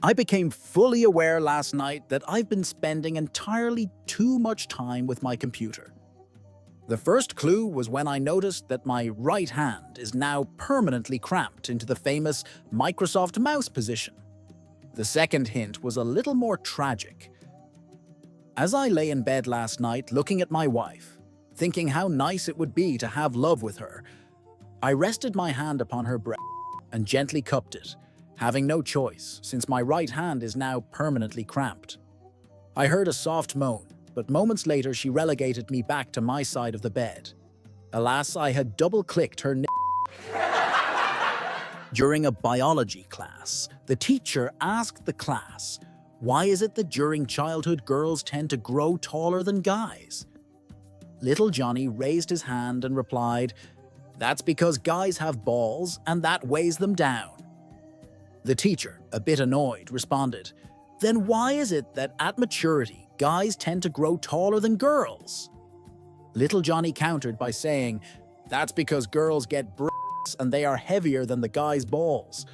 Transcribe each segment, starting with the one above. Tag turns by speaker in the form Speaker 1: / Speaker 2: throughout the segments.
Speaker 1: I became fully aware last night that I've been spending entirely too much time with my computer. The first clue was when I noticed that my right hand is now permanently cramped into the famous Microsoft mouse position. The second hint was a little more tragic. As I lay in bed last night looking at my wife, thinking how nice it would be to have love with her, I rested my hand upon her breast and gently cupped it, having no choice since my right hand is now permanently cramped. I heard a soft moan, but moments later she relegated me back to my side of the bed. Alas, I had double-clicked her During a biology class, the teacher asked the class, "Why is it that during childhood girls tend to grow taller than guys?" Little Johnny raised his hand and replied, "That's because guys have balls and that weighs them down." The teacher, a bit annoyed, responded, "Then why is it that at maturity, guys tend to grow taller than girls?" Little Johnny countered by saying, "That's because girls get breasts and they are heavier than the guys' balls."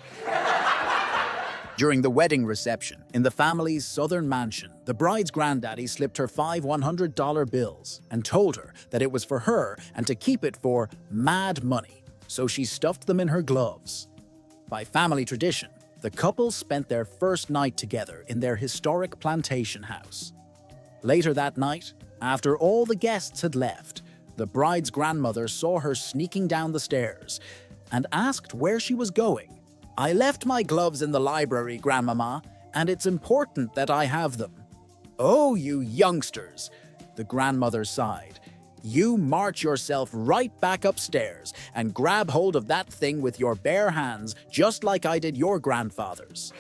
Speaker 1: During the wedding reception in the family's southern mansion, the bride's granddaddy slipped her 5 $100 bills and told her that it was for her and to keep it for mad money, so she stuffed them in her gloves. By family tradition, the couple spent their first night together in their historic plantation house. Later that night, after all the guests had left, the bride's grandmother saw her sneaking down the stairs and asked where she was going. "I left my gloves in the library, Grandmama, and it's important that I have them." "Oh, you youngsters," the grandmother sighed. "You march yourself right back upstairs and grab hold of that thing with your bare hands, just like I did your grandfather's."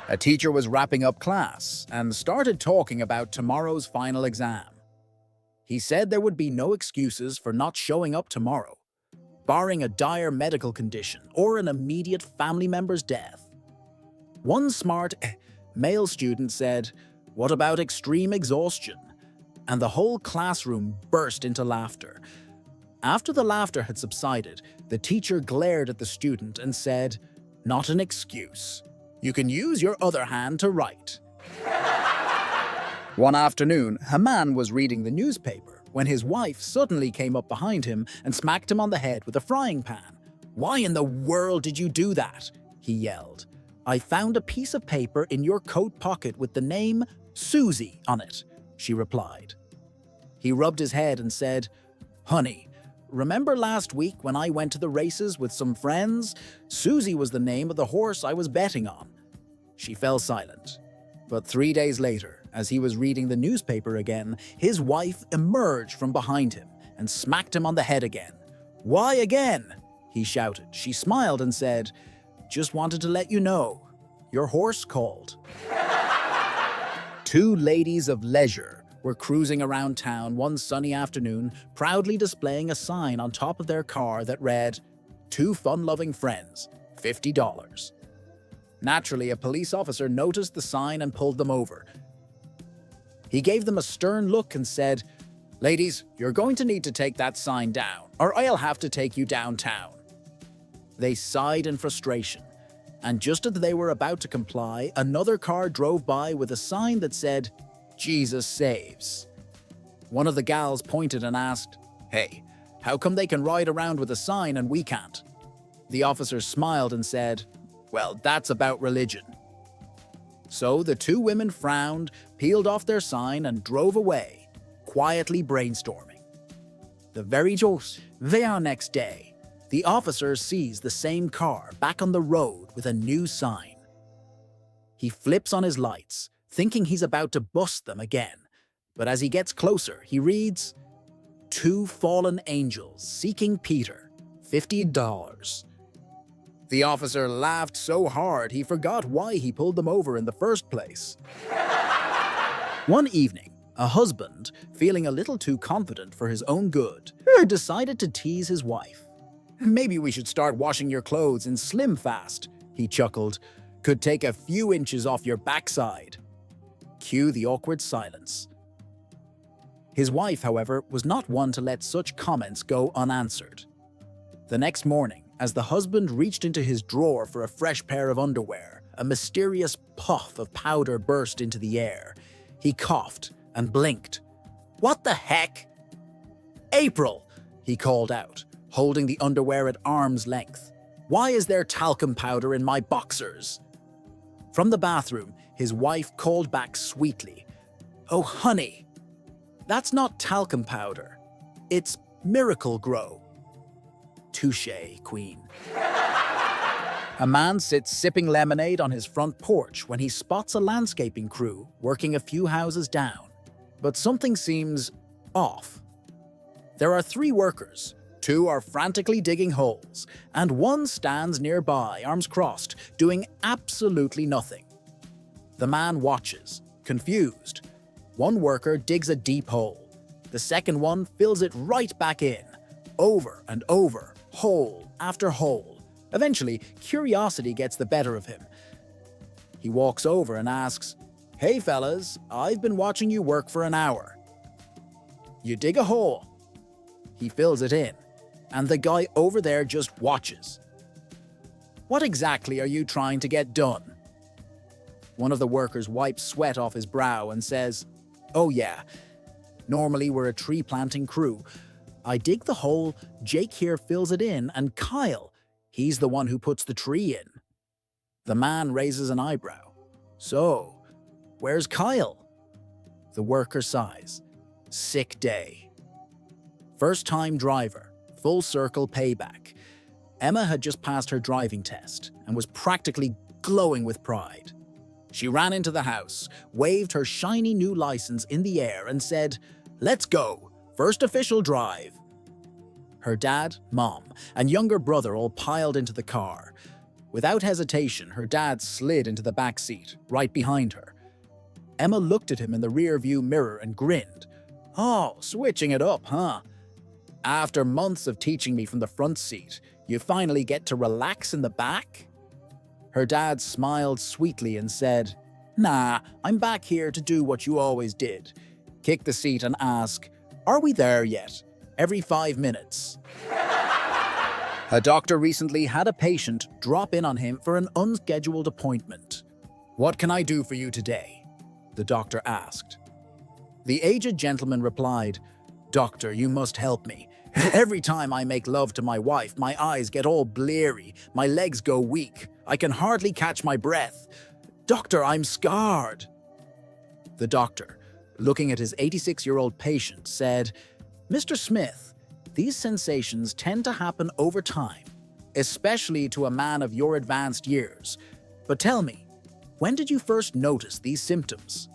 Speaker 1: A teacher was wrapping up class and started talking about tomorrow's final exam. He said there would be no excuses for not showing up tomorrow, barring a dire medical condition or an immediate family member's death. One smart male student said, "What about extreme exhaustion?" And the whole classroom burst into laughter. After the laughter had subsided, the teacher glared at the student and said, "Not an excuse. You can use your other hand to write." One afternoon, a man was reading the newspaper when his wife suddenly came up behind him and smacked him on the head with a frying pan. "Why in the world did you do that?" he yelled. "I found a piece of paper in your coat pocket with the name Susie on it," she replied. He rubbed his head and said, "Honey, remember last week when I went to the races with some friends? Susie was the name of the horse I was betting on." She fell silent. But 3 days later, as he was reading the newspaper again, his wife emerged from behind him and smacked him on the head again. "Why again?" he shouted. She smiled and said, "Just wanted to let you know. Your horse called." Two ladies of leisure were cruising around town one sunny afternoon, proudly displaying a sign on top of their car that read, "Two fun-loving friends, $50. Naturally, a police officer noticed the sign and pulled them over. He gave them a stern look and said, "Ladies, you're going to need to take that sign down, or I'll have to take you downtown." They sighed in frustration, and just as they were about to comply, another car drove by with a sign that said, "Jesus saves." One of the gals pointed and asked, "Hey, how come they can ride around with a sign and we can't?" The officer smiled and said, "Well, that's about religion." So the two women frowned, peeled off their sign, and drove away, quietly brainstorming. The very next day, the officer sees the same car back on the road with a new sign. He flips on his lights, thinking he's about to bust them again, but as he gets closer, he reads, "Two fallen angels seeking Peter, $50. The officer laughed so hard he forgot why he pulled them over in the first place. One evening, a husband, feeling a little too confident for his own good, decided to tease his wife. "Maybe we should start washing your clothes in Slim Fast," he chuckled. "Could take a few inches off your backside." Cue the awkward silence. His wife, however, was not one to let such comments go unanswered. The next morning, as the husband reached into his drawer for a fresh pair of underwear, a mysterious puff of powder burst into the air. He coughed and blinked. "What the heck?" "April!" he called out, holding the underwear at arm's length. "Why is there talcum powder in my boxers?" From the bathroom, his wife called back sweetly, "Oh, honey, that's not talcum powder. It's Miracle Grow." Touché, Queen. A man sits sipping lemonade on his front porch when he spots a landscaping crew working a few houses down. But something seems off. There are 3 workers. 2 are frantically digging holes, and 1 stands nearby, arms crossed, doing absolutely nothing. The man watches, confused. 1 worker digs a deep hole. The second one fills it right back in, over and over, hole after hole. Eventually, curiosity gets the better of him. He walks over and asks, "Hey fellas, I've been watching you work for an hour." "You dig a hole." He fills it in, and the guy over there just watches. "What exactly are you trying to get done?" One of the workers wipes sweat off his brow and says, "Oh yeah, normally we're a tree planting crew. I dig the hole, Jake here fills it in, and Kyle, he's the one who puts the tree in." The man raises an eyebrow. "So, where's Kyle?" The worker sighs. Sick day. First-time driver, full circle payback. Emma had just passed her driving test and was practically glowing with pride. She ran into the house, waved her shiny new license in the air and said, "Let's go, first official drive." Her dad, mom, and younger brother all piled into the car. Without hesitation, her dad slid into the back seat, right behind her. Emma looked at him in the rear-view mirror and grinned. "Oh, switching it up, huh? After months of teaching me from the front seat, you finally get to relax in the back?" Her dad smiled sweetly and said, "Nah, I'm back here to do what you always did. Kick the seat and ask, 'Are we there yet?' every 5 minutes." A doctor recently had a patient drop in on him for an unscheduled appointment. "What can I do for you today?" the doctor asked. The aged gentleman replied, "Doctor, you must help me. Every time I make love to my wife, my eyes get all bleary, my legs go weak, I can hardly catch my breath. Doctor, I'm scarred." The doctor, looking at his 86-year-old patient, said, "Mr. Smith, these sensations tend to happen over time, especially to a man of your advanced years. But tell me, when did you first notice these symptoms?"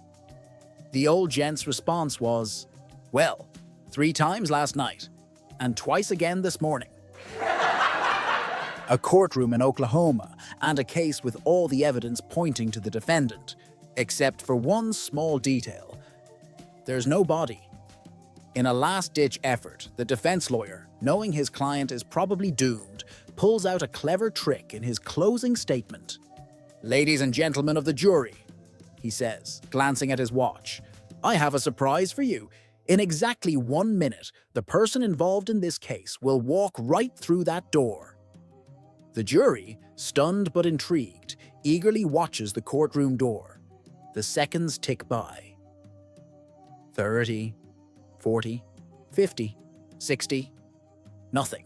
Speaker 1: The old gent's response was, "Well, 3 times last night, and twice again this morning." A courtroom in Oklahoma, and a case with all the evidence pointing to the defendant, except for one small detail. There's no body. In a last-ditch effort, the defense lawyer, knowing his client is probably doomed, pulls out a clever trick in his closing statement. "Ladies and gentlemen of the jury," he says, glancing at his watch, "I have a surprise for you. In exactly 1 minute, the person involved in this case will walk right through that door." The jury, stunned but intrigued, eagerly watches the courtroom door. The seconds tick by. 30, 40, 50, 60. Nothing.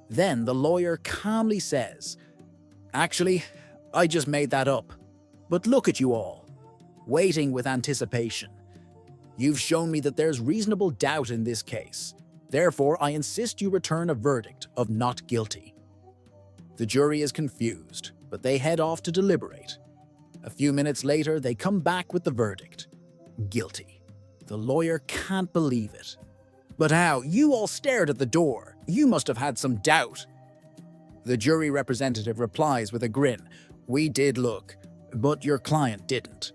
Speaker 1: Then the lawyer calmly says, "Actually, I just made that up. But look at you all, waiting with anticipation. You've shown me that there's reasonable doubt in this case. Therefore, I insist you return a verdict of not guilty." The jury is confused, but they head off to deliberate. A few minutes later, they come back with the verdict: guilty. The lawyer can't believe it. "But how? You all stared at the door. You must have had some doubt." The jury representative replies with a grin, "We did look, but your client didn't."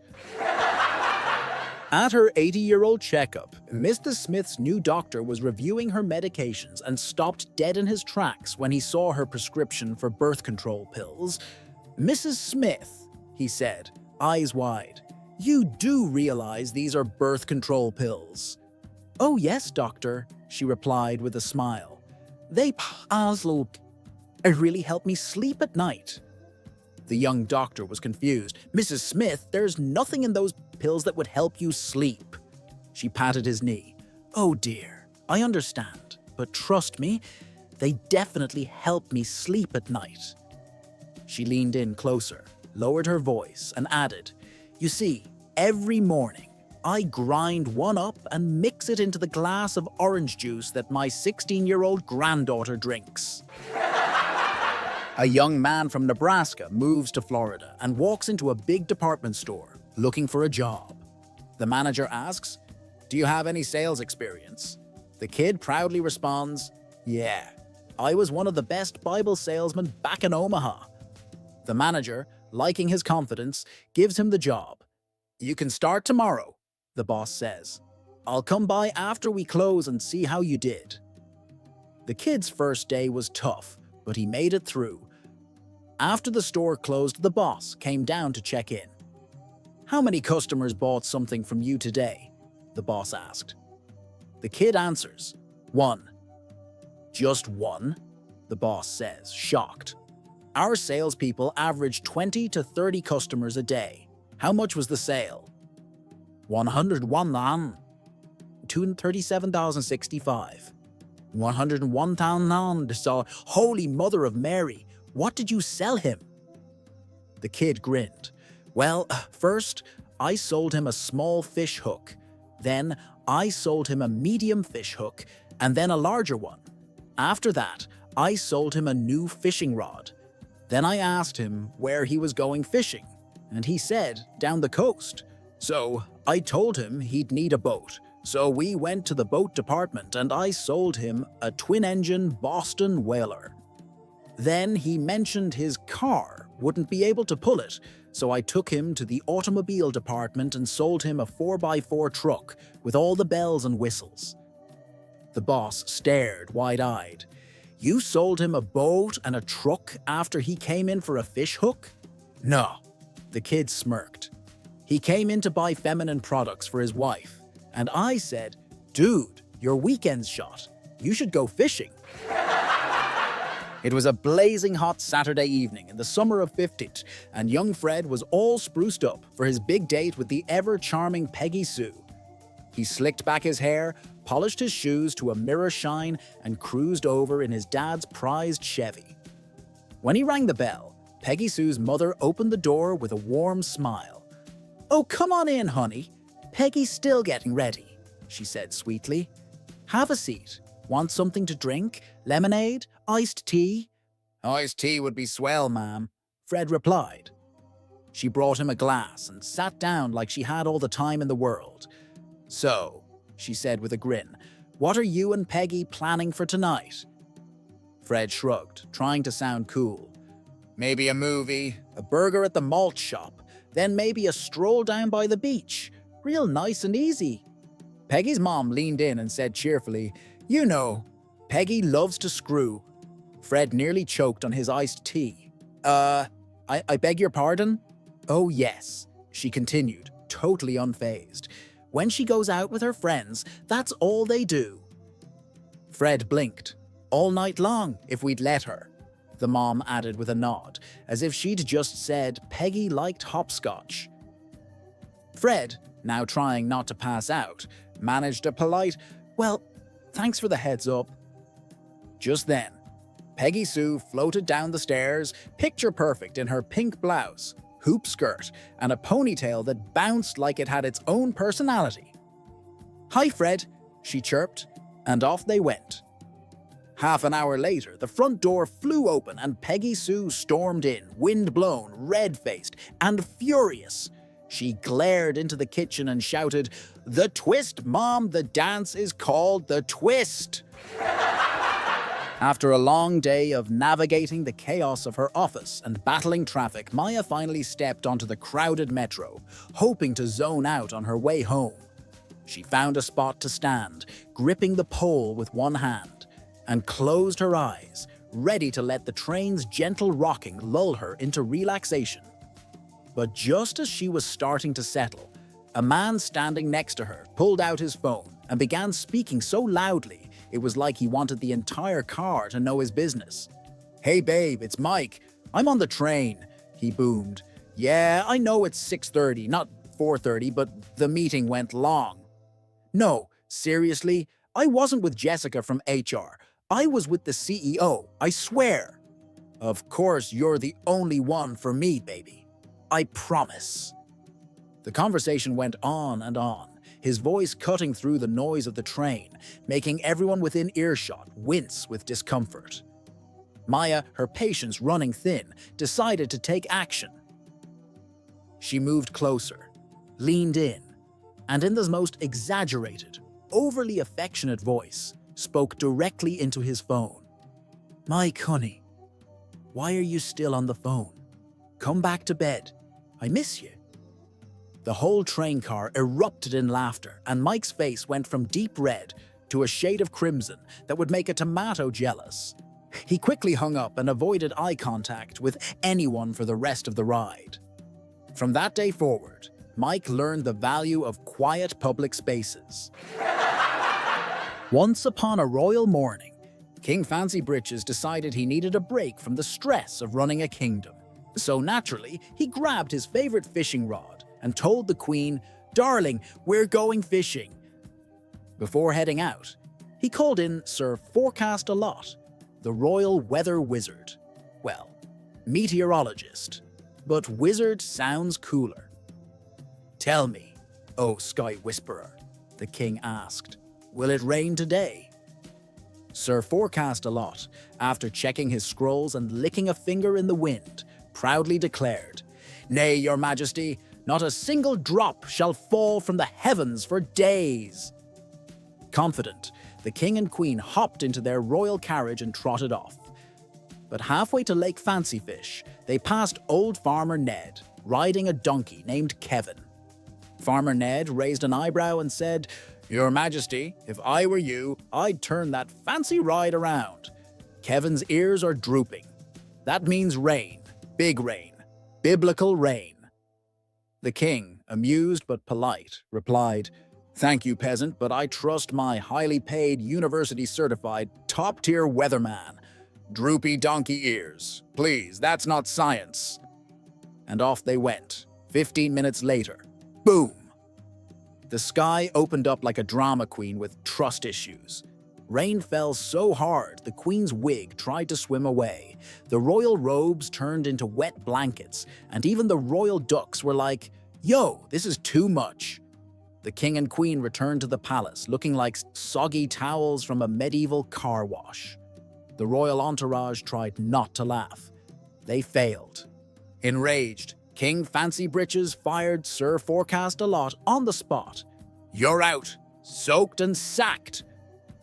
Speaker 1: At her 80-year-old checkup, Mr. Smith's new doctor was reviewing her medications and stopped dead in his tracks when he saw her prescription for birth control pills. "Mrs. Smith," he said, eyes wide, "you do realize these are birth control pills?" "Oh yes, doctor," she replied with a smile. "They really help me sleep at night." The young doctor was confused. "Mrs. Smith, there's nothing in those pills that would help you sleep." She patted his knee. "Oh dear, I understand, but trust me, they definitely help me sleep at night." She leaned in closer, lowered her voice, and added, "You see, every morning, I grind one up and mix it into the glass of orange juice that my 16-year-old granddaughter drinks." A young man from Nebraska moves to Florida and walks into a big department store looking for a job. The manager asks, "Do you have any sales experience?" The kid proudly responds, "Yeah, I was one of the best Bible salesmen back in Omaha." The manager, liking his confidence, gives him the job. "You can start tomorrow," the boss says. "I'll come by after we close and see how you did." The kid's first day was tough, but he made it through. After the store closed, the boss came down to check in. "How many customers bought something from you today?" the boss asked. The kid answers, "One." "Just one?" the boss says, shocked. "Our salespeople average 20 to 30 customers a day. How much was the sale?" "101,000. $237,065. $101,000. Holy Mother of Mary, what did you sell him?" The kid grinned. "Well, first, I sold him a small fish hook. Then, I sold him a medium fish hook, and then a larger one. After that, I sold him a new fishing rod. Then I asked him where he was going fishing, and he said down the coast. So I told him he'd need a boat. So we went to the boat department and I sold him a twin-engine Boston whaler. Then he mentioned his car wouldn't be able to pull it, so I took him to the automobile department and sold him a 4x4 truck with all the bells and whistles." The boss stared wide-eyed. "You sold him a boat and a truck after he came in for a fish hook?" "No." The kid smirked. "He came in to buy feminine products for his wife. And I said, 'Dude, your weekend's shot. You should go fishing.'" It was a blazing hot Saturday evening in the summer of '50, and young Fred was all spruced up for his big date with the ever-charming Peggy Sue. He slicked back his hair, polished his shoes to a mirror shine, and cruised over in his dad's prized Chevy. When he rang the bell, Peggy Sue's mother opened the door with a warm smile. "Oh, come on in, honey. Peggy's still getting ready," she said sweetly. "Have a seat. Want something to drink? Lemonade? Iced tea?" "Iced tea would be swell, ma'am," Fred replied. She brought him a glass and sat down like she had all the time in the world. "So," she said with a grin, "what are you and Peggy planning for tonight?" Fred shrugged, trying to sound cool. "Maybe a movie, a burger at the malt shop, then maybe a stroll down by the beach. Real nice and easy." Peggy's mom leaned in and said cheerfully, "You know, Peggy loves to screw." Fred nearly choked on his iced tea. I beg your pardon?" "Oh yes," she continued, totally unfazed. "When she goes out with her friends, that's all they do." Fred blinked. "All night long, if we'd let her," the mom added with a nod, as if she'd just said Peggy liked hopscotch. Fred, now trying not to pass out, managed a polite, "Well, thanks for the heads up." Just then, Peggy Sue floated down the stairs, picture perfect in her pink blouse, hoop skirt, and a ponytail that bounced like it had its own personality. "Hi, Fred," she chirped, and off they went. Half an hour later, the front door flew open and Peggy Sue stormed in, wind-blown, red-faced, and furious. She glared into the kitchen and shouted, "The twist, Mom! The dance is called the twist!" After a long day of navigating the chaos of her office and battling traffic, Maya finally stepped onto the crowded metro, hoping to zone out on her way home. She found a spot to stand, gripping the pole with one hand, and closed her eyes, ready to let the train's gentle rocking lull her into relaxation. But just as she was starting to settle, a man standing next to her pulled out his phone and began speaking so loudly it was like he wanted the entire car to know his business. "Hey babe, it's Mike. I'm on the train," he boomed. Yeah, I know it's 6:30, not 4:30, but the meeting went long. No, seriously, I wasn't with Jessica from HR. I was with the CEO, I swear. Of course, you're the only one for me, baby. I promise. The conversation went on and on, his voice cutting through the noise of the train, making everyone within earshot wince with discomfort. Maya, her patience running thin, decided to take action. She moved closer, leaned in, and in the most exaggerated, overly affectionate voice, spoke directly into his phone. "Mike, honey, why are you still on the phone? Come back to bed. I miss you." The whole train car erupted in laughter, and Mike's face went from deep red to a shade of crimson that would make a tomato jealous. He quickly hung up and avoided eye contact with anyone for the rest of the ride. From that day forward, Mike learned the value of quiet public spaces. Once upon a royal morning, King Fancy Britches decided he needed a break from the stress of running a kingdom. So naturally, he grabbed his favorite fishing rod and told the Queen, "Darling, we're going fishing." Before heading out, he called in Sir Forecast-a-Lot, the royal weather wizard. Well, meteorologist, but wizard sounds cooler. "Tell me, oh Sky Whisperer," the king asked, "will it rain today?" Sir Forecast-a-Lot, after checking his scrolls and licking a finger in the wind, proudly declared, "Nay, your majesty, not a single drop shall fall from the heavens for days." Confident, the king and queen hopped into their royal carriage and trotted off. But halfway to Lake Fancyfish, they passed old Farmer Ned, riding a donkey named Kevin. Farmer Ned raised an eyebrow and said, "Your Majesty, if I were you, I'd turn that fancy ride around. Kevin's ears are drooping. That means rain, big rain, biblical rain." The king, amused but polite, replied, "Thank you, peasant, but I trust my highly paid, university-certified, top-tier weatherman. Droopy donkey ears. Please, that's not science." And off they went. 15 minutes later, boom! The sky opened up like a drama queen with trust issues. Rain fell so hard the queen's wig tried to swim away. The royal robes turned into wet blankets, and even the royal ducks were like, "Yo, this is too much." The king and queen returned to the palace, looking like soggy towels from a medieval car wash. The royal entourage tried not to laugh. They failed. Enraged, King Fancy Britches fired Sir Forecast-a-Lot on the spot. "You're out, soaked and sacked."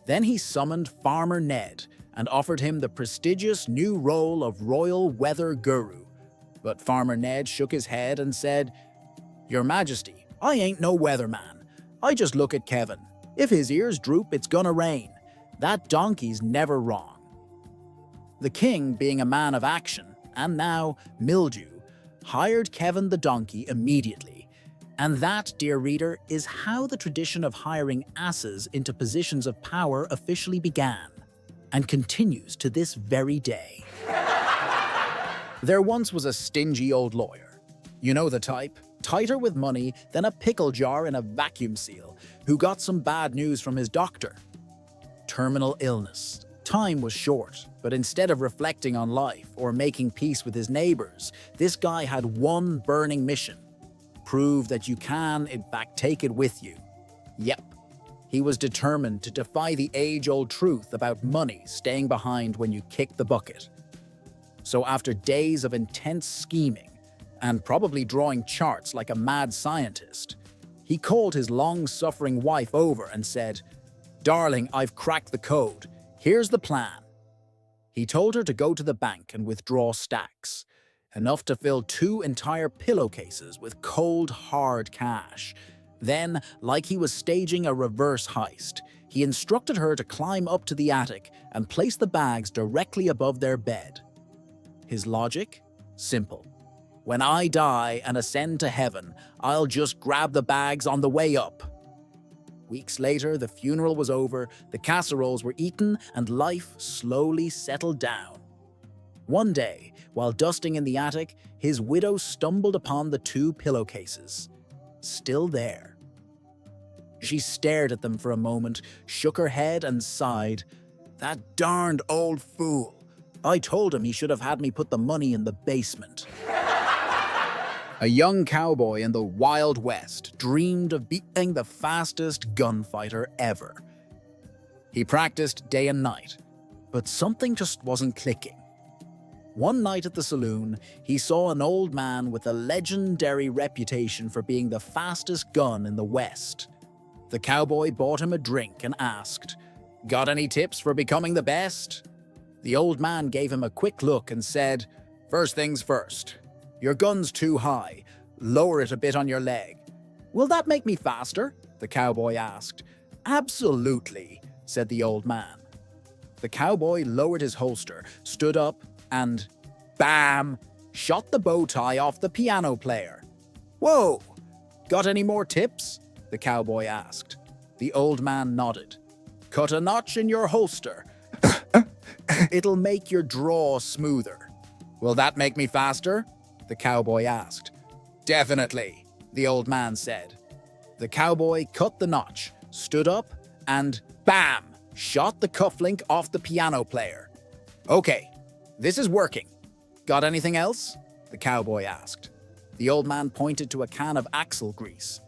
Speaker 1: Then he summoned Farmer Ned and offered him the prestigious new role of Royal Weather Guru. But Farmer Ned shook his head and said, "Your Majesty, I ain't no weatherman. I just look at Kevin. If his ears droop, it's gonna rain. That donkey's never wrong." The king, being a man of action, and now mildew, hired Kevin the donkey immediately. And that, dear reader, is how the tradition of hiring asses into positions of power officially began, and continues to this very day. There once was a stingy old lawyer. You know the type, tighter with money than a pickle jar in a vacuum seal, who got some bad news from his doctor. Terminal illness. Time was short, but instead of reflecting on life or making peace with his neighbors, this guy had one burning mission: prove that you can, in fact, take it with you. Yep, he was determined to defy the age-old truth about money staying behind when you kick the bucket. So after days of intense scheming, and probably drawing charts like a mad scientist, he called his long-suffering wife over and said, "Darling, I've cracked the code. Here's the plan." He told her to go to the bank and withdraw stacks, enough to fill 2 entire pillowcases with cold, hard cash. Then, like he was staging a reverse heist, he instructed her to climb up to the attic and place the bags directly above their bed. His logic? Simple. When I die and ascend to heaven, I'll just grab the bags on the way up. Weeks later, the funeral was over, the casseroles were eaten, and life slowly settled down. One day, while dusting in the attic, his widow stumbled upon the 2 pillowcases, still there. She stared at them for a moment, shook her head and sighed. "That darned old fool. I told him he should have had me put the money in the basement." A young cowboy in the Wild West dreamed of being the fastest gunfighter ever. He practiced day and night, but something just wasn't clicking. One night at the saloon, he saw an old man with a legendary reputation for being the fastest gun in the West. The cowboy bought him a drink and asked, "Got any tips for becoming the best?" The old man gave him a quick look and said, "First things first. Your gun's too high. Lower it a bit on your leg." "Will that make me faster?" the cowboy asked. "Absolutely," said the old man. The cowboy lowered his holster, stood up, and bam! Shot the bow tie off the piano player. "Whoa! Got any more tips?" the cowboy asked. The old man nodded. "Cut a notch in your holster. It'll make your draw smoother." "Will that make me faster?" the cowboy asked. "Definitely," the old man said. The cowboy cut the notch, stood up, and bam! Shot the cufflink off the piano player. "Okay, this is working. Got anything else?" the cowboy asked. The old man pointed to a can of axle grease.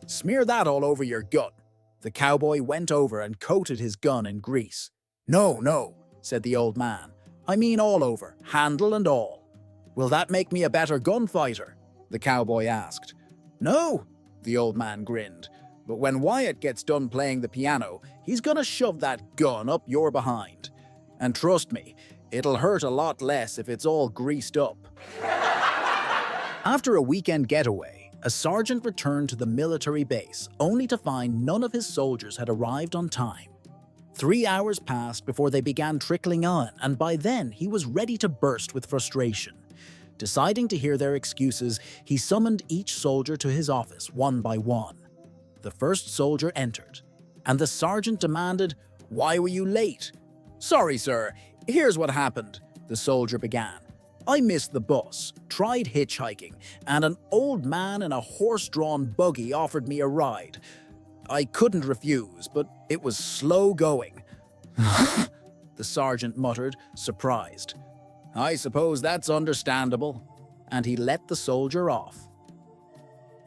Speaker 1: "Smear that all over your gun." The cowboy went over and coated his gun in grease. No, said the old man. "I mean all over, handle and all." "Will that make me a better gunfighter?" the cowboy asked. "No," the old man grinned. "But when Wyatt gets done playing the piano, he's gonna shove that gun up your behind. And trust me, it'll hurt a lot less if it's all greased up." After a weekend getaway, a sergeant returned to the military base, only to find none of his soldiers had arrived on time. 3 hours passed before they began trickling on, and by then he was ready to burst with frustration. Deciding to hear their excuses, he summoned each soldier to his office one by one. The first soldier entered, and the sergeant demanded, "Why were you late?" "Sorry, sir. Here's what happened," the soldier began. "I missed the bus, tried hitchhiking, and an old man in a horse-drawn buggy offered me a ride. I couldn't refuse, but it was slow going." The sergeant muttered, surprised. "I suppose that's understandable," and he let the soldier off.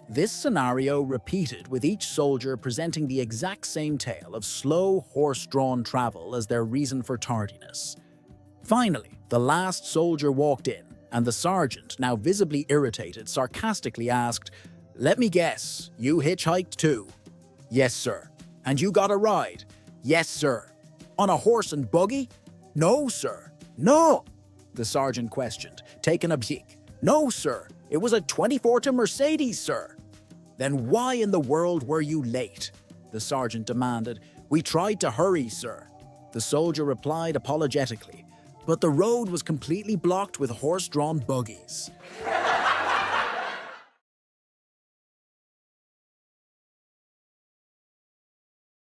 Speaker 1: This scenario repeated, with each soldier presenting the exact same tale of slow, horse-drawn travel as their reason for tardiness. Finally, the last soldier walked in, and the sergeant, now visibly irritated, sarcastically asked, "Let me guess, you hitchhiked too?" "Yes, sir." "And you got a ride?" "Yes, sir." "On a horse and buggy?" "No, sir." "No?" the sergeant questioned, taken aback. "No, sir. It was a 2014 Mercedes, sir." "Then why in the world were you late?" the sergeant demanded. "We tried to hurry, sir," the soldier replied apologetically, "but the road was completely blocked with horse-drawn buggies."